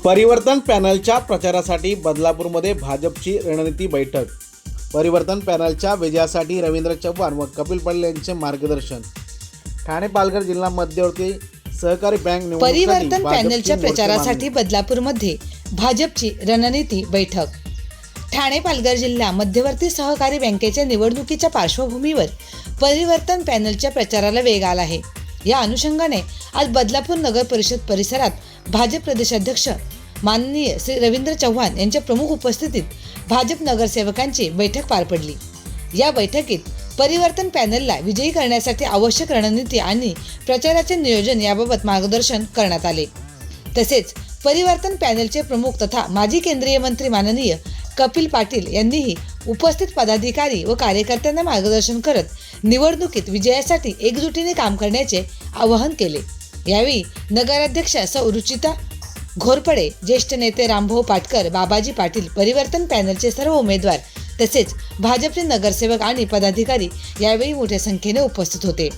परिवर्तन पॅनलच्या प्रचारासाठी बदलापूरमध्ये भाजपची रणनीती बैठक. परिवर्तन पॅनलच्या विजयासाठी रवींद्र चव्हाण व कपिल पाटील यांचे मार्गदर्शन. ठाणे पालघर जिल्हा मध्यवर्ती सहकारी बँक परिवर्तन पॅनलच्या प्रचारासाठी बदलापूरमध्ये भाजपची रणनीती बैठक. ठाणे पालघर जिल्हा मध्यवर्ती सहकारी बँकेच्या निवडणुकीच्या पार्श्वभूमीवर परिवर्तन पॅनलच्या प्रचाराला वेग आला आहे. या अनुषंगाने आज बदलापूर नगर परिषद परिसरात भाजप प्रदेशाध्यक्ष माननीय श्री रवींद्र चव्हाण यांच्या प्रमुख उपस्थितीत भाजप नगरसेवकांची बैठक पार पडली. या बैठकीत परिवर्तन पॅनलला विजयी करण्यासाठी आवश्यक रणनीती आणि प्रचाराचे नियोजन याबाबत मार्गदर्शन करण्यात आले. तसेच परिवर्तन पॅनलचे प्रमुख तथा माजी केंद्रीय मंत्री माननीय कपिल पाटील यांनीही उपस्थित पदाधिकारी व कार्यकर्त्यांना मार्गदर्शन करत निवडणुकीत विजयासाठी एकजुटीने काम करण्याचे आवाहन केले. यावेळी नगराध्यक्ष सौ रुचिता घोरपडे, ज्येष्ठ नेते रामभाऊ पाटकर, बाबाजी पाटील, परिवर्तन पॅनलचे सर्व उमेदवार तसेच भाजपचे नगरसेवक आणि पदाधिकारी यावेळी मोठ्या संख्येने उपस्थित होते.